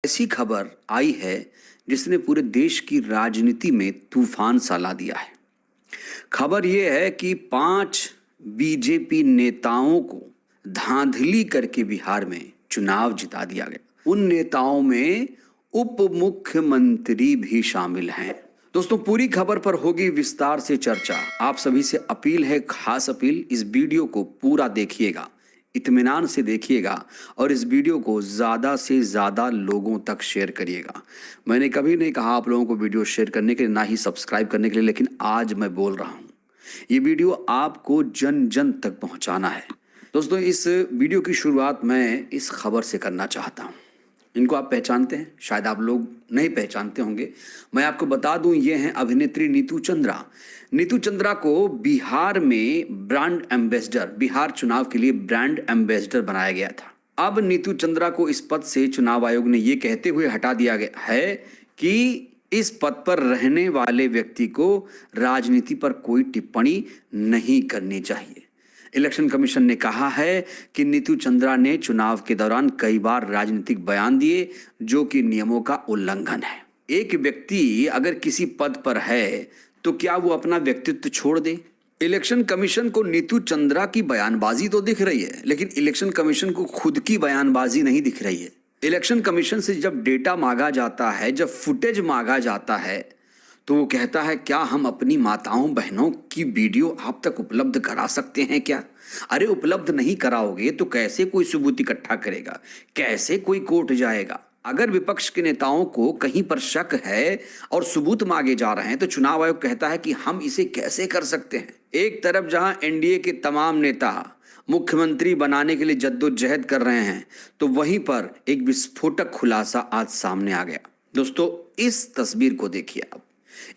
ऐसी खबर आई है जिसने पूरे देश की राजनीति में तूफान सा ला दिया है। खबर यह है कि 5 बीजेपी नेताओं को धांधली करके बिहार में चुनाव जिता दिया गया। उन नेताओं में उप मुख्यमंत्री भी शामिल हैं। दोस्तों, पूरी खबर पर होगी विस्तार से चर्चा। आप सभी से अपील है, खास अपील, इस वीडियो को पूरा देखिएगा, इत्मीनान से देखिएगा और इस वीडियो को ज़्यादा से ज़्यादा लोगों तक शेयर करिएगा। मैंने कभी नहीं कहा आप लोगों को वीडियो शेयर करने के लिए, ना ही सब्सक्राइब करने के लिए, लेकिन आज मैं बोल रहा हूँ, ये वीडियो आपको जन जन तक पहुँचाना है। दोस्तों, इस वीडियो की शुरुआत मैं इस खबर से करना चाहता हूँ। इनको आप पहचानते हैं, शायद आप लोग नहीं पहचानते होंगे। मैं आपको बता दूं, ये हैं अभिनेत्री नीतू चंद्रा। नीतू चंद्रा को बिहार में ब्रांड एम्बेसडर, बिहार चुनाव के लिए ब्रांड एम्बेसडर बनाया गया था। अब नीतू चंद्रा को इस पद से चुनाव आयोग ने ये कहते हुए हटा दिया गया है कि इस पद पर रहने वाले व्यक्ति को राजनीति पर कोई टिप्पणी नहीं करनी चाहिए। इलेक्शन कमीशन ने कहा है कि नीतू चंद्रा ने चुनाव के दौरान कई बार राजनीतिक बयान दिए जो कि नियमों का उल्लंघन है। एक व्यक्ति अगर किसी पद पर है तो क्या वो अपना व्यक्तित्व छोड़ दे? इलेक्शन कमीशन को नीतू चंद्रा की बयानबाजी तो दिख रही है, लेकिन इलेक्शन कमीशन को खुद की बयानबाजी नहीं दिख रही है। इलेक्शन कमीशन से जब डेटा मांगा जाता है, जब फुटेज मांगा जाता है, तो वो कहता है क्या हम अपनी माताओं बहनों की वीडियो आप तक उपलब्ध करा सकते हैं क्या? अरे उपलब्ध नहीं कराओगे तो कैसे कोई सबूत इकट्ठा करेगा, कैसे कोई कोर्ट जाएगा? अगर विपक्ष के नेताओं को कहीं पर शक है और सबूत मांगे जा रहे हैं तो चुनाव आयोग कहता है कि हम इसे कैसे कर सकते हैं। एक तरफ जहां एनडीए के तमाम नेता मुख्यमंत्री बनाने के लिए जद्दोजहद कर रहे हैं, तो वहीं पर एक विस्फोटक खुलासा आज सामने आ गया। दोस्तों, इस तस्वीर को देखिए आप।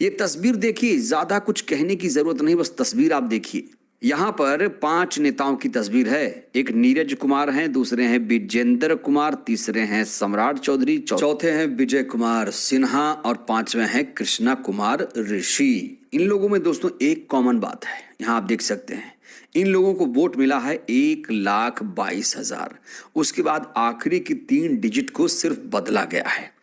ये तस्वीर देखिए, ज्यादा कुछ कहने की जरूरत नहीं, बस तस्वीर आप देखिए। यहाँ पर 5 नेताओं की तस्वीर है। एक नीरज कुमार हैं, दूसरे हैं विजेंद्र कुमार, तीसरे हैं सम्राट चौधरी, चौथे हैं विजय कुमार सिन्हा और 5वें हैं कृष्णा कुमार ऋषि। इन लोगों में दोस्तों एक कॉमन बात है, यहाँ आप देख सकते हैं, इन लोगों को वोट मिला है 1,22,000। उसके बाद आखिरी की 3 डिजिट को सिर्फ बदला गया है।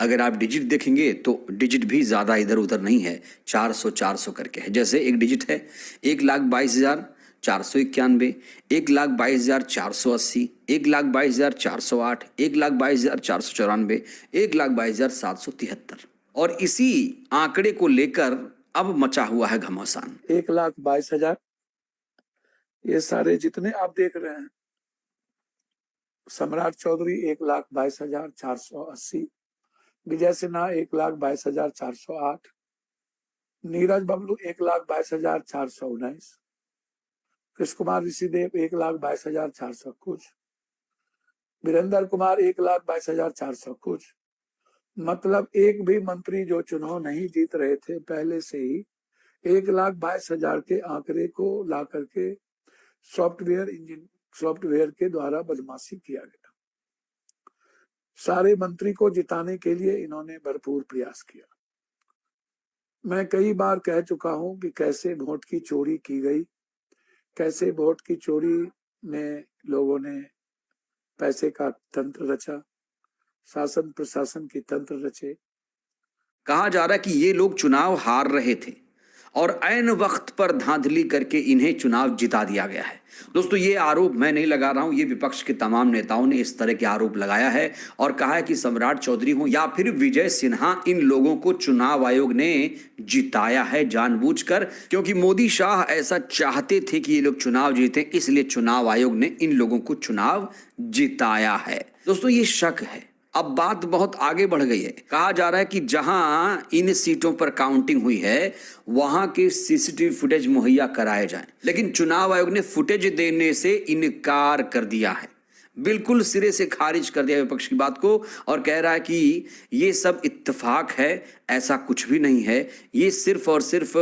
अगर आप डिजिट देखेंगे तो डिजिट भी ज़्यादा इधर उधर नहीं है, 400 करके है। जैसे एक डिजिट है 1,22,491, 1,22,480, 1,22,408, 1,22,494, 1,22,773 और इसी आंकड़े को लेकर अब मचा हुआ है घमासान। 1,22,000 ये सारे जितने आप देख रहे हैं, सम्राट चौधरी 1,22,480, विजय सिन्हा 1,22,408, नीरज बबलू 1,22,419, कृष्ण कुमार ऋषिदेव 1,22,400 कुछ, वीरेंद्र कुमार 1,22,400 कुछ। मतलब एक भी मंत्री जो चुनाव नहीं जीत रहे थे पहले से ही 1,22,000 के आंकड़े को ला करके सॉफ्टवेयर के द्वारा बदमाशी किया गया। सारे मंत्री को जिताने के लिए इन्होंने भरपूर प्रयास किया। मैं कई बार कह चुका हूं कि कैसे वोट की चोरी की गई, कैसे वोट की चोरी में लोगों ने पैसे का तंत्र रचा, शासन प्रशासन की तंत्र रचे। कहा जा रहा है कि ये लोग चुनाव हार रहे थे और ऐन वक्त पर धांधली करके इन्हें चुनाव जिता दिया गया है। दोस्तों, ये आरोप मैं नहीं लगा रहा हूं, ये विपक्ष के तमाम नेताओं ने इस तरह के आरोप लगाया है और कहा है कि सम्राट चौधरी हो या फिर विजय सिन्हा, इन लोगों को चुनाव आयोग ने जिताया है जानबूझकर, क्योंकि मोदी शाह ऐसा चाहते थे कि ये लोग चुनाव जीते, इसलिए चुनाव आयोग ने इन लोगों को चुनाव जिताया है। दोस्तों, ये शक है। अब बात बहुत आगे बढ़ गई है। कहा जा रहा है कि जहां इन सीटों पर काउंटिंग हुई है वहां के सीसीटीवी फुटेज मुहैया कराए जाएं, लेकिन चुनाव आयोग ने फुटेज देने से इनकार कर दिया है, बिल्कुल सिरे से खारिज कर दिया विपक्ष की बात को और कह रहा है कि ये सब इत्तेफाक है, ऐसा कुछ भी नहीं है, ये सिर्फ और सिर्फ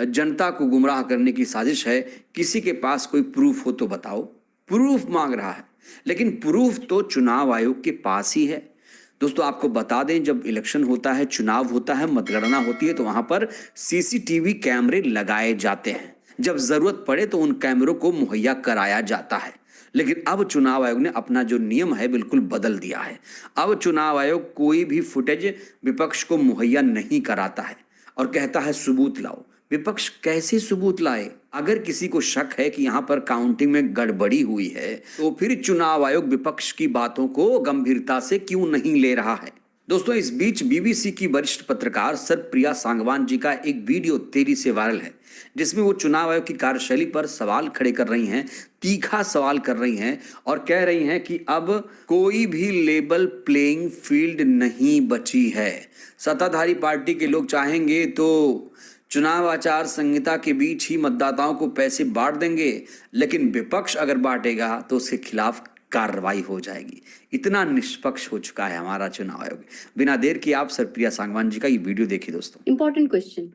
जनता को गुमराह करने की साजिश है। किसी के पास कोई प्रूफ हो तो बताओ। प्रूफ मांग रहा है, लेकिन प्रूफ तो चुनाव आयोग के पास ही है। दोस्तों, आपको बता दें, जब इलेक्शन होता है, चुनाव होता है, मतगणना होती है, तो वहां पर सीसीटीवी कैमरे लगाए जाते हैं। जब जरूरत पड़े तो उन कैमरों को मुहैया कराया जाता है, लेकिन अब चुनाव आयोग ने अपना जो नियम है बिल्कुल बदल दिया है। अब चुनाव आयोग कोई भी फुटेज विपक्ष को मुहैया नहीं कराता है और कहता है सबूत लाओ। विपक्ष कैसे सबूत लाए? अगर किसी को शक है कि यहां पर काउंटिंग में गड़बड़ी हुई है तो फिर चुनाव आयोग विपक्ष की बातों को गंभीरता से क्यों नहीं ले रहा है? दोस्तों, इस बीच बीबीसी की वरिष्ठ पत्रकार सरप्रिया सांगवान जी का एक वीडियो तेजी से वायरल है, जिसमें वो चुनाव आयोग की कार्यशैली पर सवाल खड़े कर रही हैं, तीखा सवाल कर रही हैं और कह रही हैं कि अब कोई भी लेवल प्लेइंग फील्ड नहीं बची है। सत्ताधारी पार्टी के लोग चाहेंगे तो चुनाव आचार संहिता के बीच ही मतदाताओं को पैसे बांट देंगे, लेकिन विपक्ष अगर बांटेगा तो उसके खिलाफ कार्रवाई हो जाएगी। इतना निष्पक्ष हो चुका है हमारा चुनाव आयोग। बिना देर किए आप सरप्रिया सांगवान जी का ये वीडियो देखिए दोस्तों। इंपॉर्टेंट क्वेश्चन,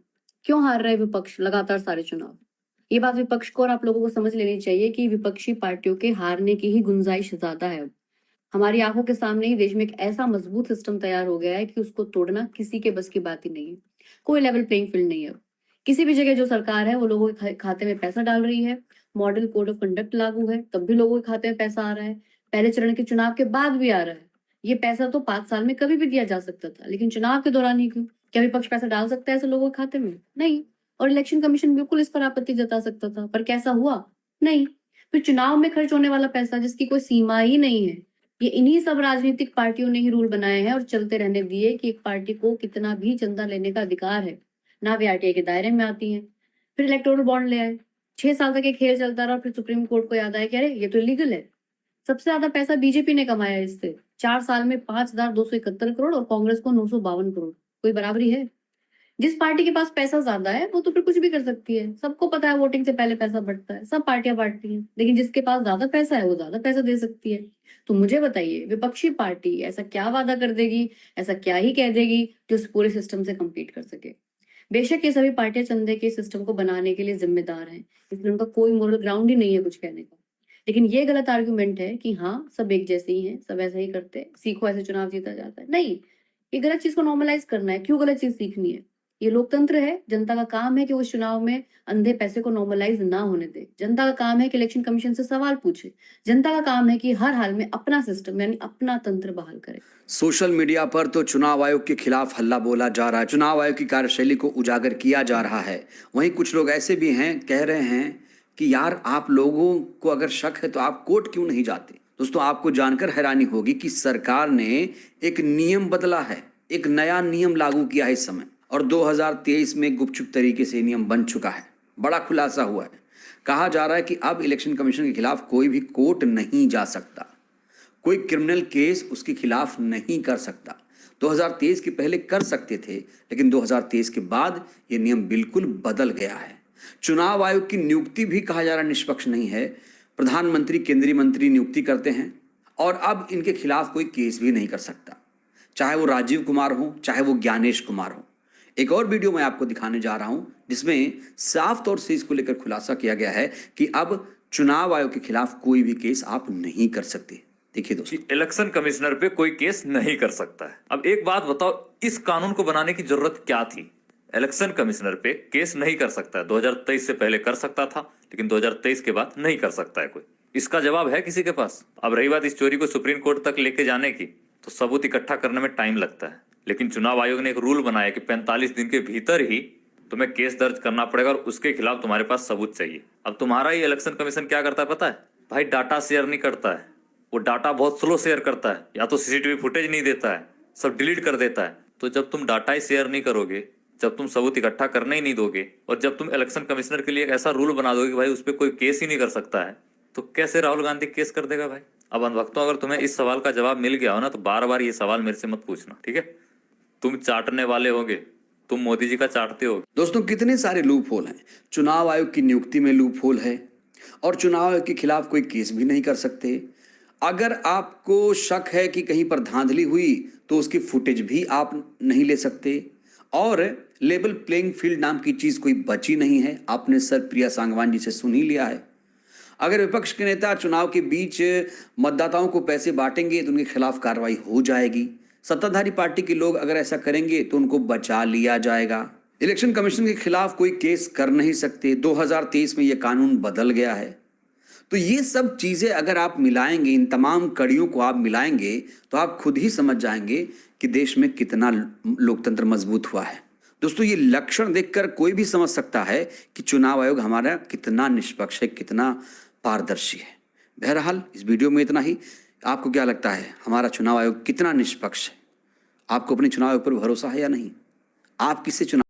क्यों हार रहा है विपक्ष लगातार सारे चुनाव? ये बात विपक्ष को और आप लोगों को समझ लेनी चाहिए कि विपक्षी पार्टियों के हारने की ही गुंजाइश ज्यादा है। अब हमारी आंखों के सामने ही देश में एक ऐसा मजबूत सिस्टम तैयार हो गया है कि उसको तोड़ना किसी के बस की बात ही नहीं है। कोई लेवल प्लेइंग फील्ड नहीं है। किसी भी जगह जो सरकार है वो लोगों के खाते में पैसा डाल रही है। मॉडल कोड ऑफ कंडक्ट लागू है, तब भी लोगों के खाते में पैसा आ रहा है। पहले चरण के चुनाव के बाद भी आ रहा है। ये पैसा तो 5 साल में कभी भी दिया जा सकता था, लेकिन चुनाव के दौरान ही क्यों? क्या विपक्ष पैसा डाल सकता है ऐसे लोगों के खाते में? नहीं। और इलेक्शन कमीशन बिल्कुल इस पर आपत्ति जता सकता था, पर कैसा हुआ? नहीं। फिर चुनाव में खर्च होने वाला पैसा जिसकी कोई सीमा ही नहीं है, ये इन्हीं सब राजनीतिक पार्टियों ने ही रूल बनाए हैं और चलते रहने दिए कि एक पार्टी को कितना भी चंदा लेने का अधिकार है, ना वे आरटीआई के दायरे में आती है। फिर इलेक्टोरल बॉन्ड ले आए, 6 साल तक ये खेल चलता रहा, फिर सुप्रीम कोर्ट को याद आया कि अरे ये तो इलीगल है। सबसे ज्यादा पैसा बीजेपी ने कमाया है इससे, 4 साल में 5,271 करोड़ और कांग्रेस को 952 करोड़। कोई बराबरी है? जिस पार्टी के पास पैसा ज्यादा है वो तो फिर कुछ भी कर सकती है। सबको पता है वोटिंग से पहले पैसा बढ़ता है, सब पार्टियां बांटती हैं, लेकिन जिसके पास ज्यादा पैसा है वो ज्यादा पैसा दे सकती है। तो मुझे बताइए, विपक्षी पार्टी ऐसा क्या वादा कर देगी, ऐसा क्या ही कह देगी जो इस पूरे सिस्टम से कम्पीट कर सके? बेशक ये सभी पार्टियां चंदे के सिस्टम को बनाने के लिए जिम्मेदार हैं, इसलिए उनका कोई मोरल ग्राउंड ही नहीं है कुछ कहने का। लेकिन ये गलत आर्गुमेंट है कि हाँ सब एक जैसे ही हैं, सब ऐसा ही करते हैं, सीखो ऐसे चुनाव जीता जाता है। नहीं, ये गलत चीज को नॉर्मलाइज करना है। क्यों गलत चीज सीखनी है? ये लोकतंत्र है, जनता का काम है कि वो इस चुनाव में अंधे पैसे को नॉर्मलाइज ना होने दे। जनता का काम है कि इलेक्शन कमीशन से सवाल पूछे। जनता का काम है कि हर हाल में अपना सिस्टम यानी अपना तंत्र बहाल करे। सोशल मीडिया पर तो चुनाव आयोग के खिलाफ हल्ला बोला जा रहा है, चुनाव आयोग की कार्यशैली को उजागर किया जा रहा है। वहीं कुछ लोग ऐसे भी हैं, कह रहे हैं कि यार आप लोगों को अगर शक है तो आप कोर्ट क्यों नहीं जाते? दोस्तों, आपको जानकर हैरानी होगी कि सरकार ने एक नियम बदला है, एक नया नियम लागू किया है इस समय, और 2023 में गुपचुप तरीके से नियम बन चुका है। बड़ा खुलासा हुआ है। कहा जा रहा है कि अब इलेक्शन कमीशन के खिलाफ कोई भी कोर्ट नहीं जा सकता, कोई क्रिमिनल केस उसके खिलाफ नहीं कर सकता। 2023 के पहले कर सकते थे, लेकिन 2023 के बाद ये नियम बिल्कुल बदल गया है। चुनाव आयोग की नियुक्ति भी कहा जा रहा निष्पक्ष नहीं है। प्रधानमंत्री, केंद्रीय मंत्री नियुक्ति करते हैं और अब इनके खिलाफ कोई केस भी नहीं कर सकता, चाहे वो राजीव कुमार हो, चाहे वो ज्ञानेश कुमार हो। एक और वीडियो मैं आपको दिखाने जा रहा हूं जिसमें साफ तौर से इसको लेकर खुलासा किया गया है कि अब चुनाव आयोग के खिलाफ कोई भी केस आप नहीं कर सकते। देखिए दोस्तों, इलेक्शन कमिश्नर पे कोई केस नहीं कर सकता है। अब एक बात बताओ, इस कानून को बनाने की जरूरत क्या थी? इलेक्शन कमिश्नर पे केस नहीं कर सकता है। 2023 से पहले कर सकता था, लेकिन 2023 के बाद नहीं कर सकता है कोई। इसका जवाब है किसी के पास? अब रही बात इस चोरी को सुप्रीम कोर्ट तक लेके जाने की, तो सबूत इकट्ठा करने में टाइम लगता है। लेकिन चुनाव आयोग ने एक रूल बनाया कि 45 दिन के भीतर ही तुम्हें केस दर्ज करना पड़ेगा और उसके खिलाफ तुम्हारे पास सबूत चाहिए। अब तुम्हारा ही इलेक्शन कमीशन क्या करता है पता है भाई? डाटा शेयर नहीं करता है। वो डाटा बहुत स्लो शेयर करता है, या तो सीसीटीवी फुटेज नहीं देता है, सब डिलीट कर देता है। तो जब तुम डाटा ही शेयर नहीं करोगे, जब तुम सबूत इकट्ठा करने ही नहीं दोगे, और जब तुम इलेक्शन कमिश्नर के लिए एक ऐसा रूल बना दोगे कि भाई उस पर कोई केस ही नहीं कर सकता है, तो कैसे राहुल गांधी केस कर देगा भाई? अब अंधभक्तों, अगर तुम्हें इस सवाल का जवाब मिल गया हो ना, तो बार बार ये सवाल मेरे से मत पूछना, ठीक है? तुम चाटने वाले होगे, तुम मोदी जी का चाटते हो। दोस्तों, कितने सारे लूप होल हैं। चुनाव आयोग की नियुक्ति में लूप होल है और चुनाव आयोग के खिलाफ कोई केस भी नहीं कर सकते। अगर आपको शक है कि कहीं पर धांधली हुई तो उसकी फुटेज भी आप नहीं ले सकते, और लेवल प्लेइंग फील्ड नाम की चीज कोई बची नहीं है। आपने सरप्रिया सांगवान जी से सुन ही लिया है। अगर विपक्ष के नेता चुनाव के बीच मतदाताओं को पैसे बांटेंगे तो उनके खिलाफ कार्रवाई हो जाएगी। सत्ताधारी पार्टी के लोग अगर ऐसा करेंगे तो उनको बचा लिया जाएगा। इलेक्शन कमीशन के खिलाफ कोई केस कर नहीं सकते। 2023 में यह कानून बदल गया है। तो ये सब चीजें अगर आप मिलाएंगे, इन तमाम कड़ियों को आप मिलाएंगे, तो आप खुद ही समझ जाएंगे कि देश में कितना लोकतंत्र मजबूत हुआ है। दोस्तों, ये लक्षण देखकर कोई भी समझ सकता है कि चुनाव आयोग हमारा कितना निष्पक्ष है, कितना पारदर्शी है। बहरहाल इस वीडियो में इतना ही। आपको क्या लगता है, हमारा चुनाव आयोग कितना निष्पक्ष है? आपको अपने चुनाव आयोग पर भरोसा है या नहीं? आप किससे चुनाव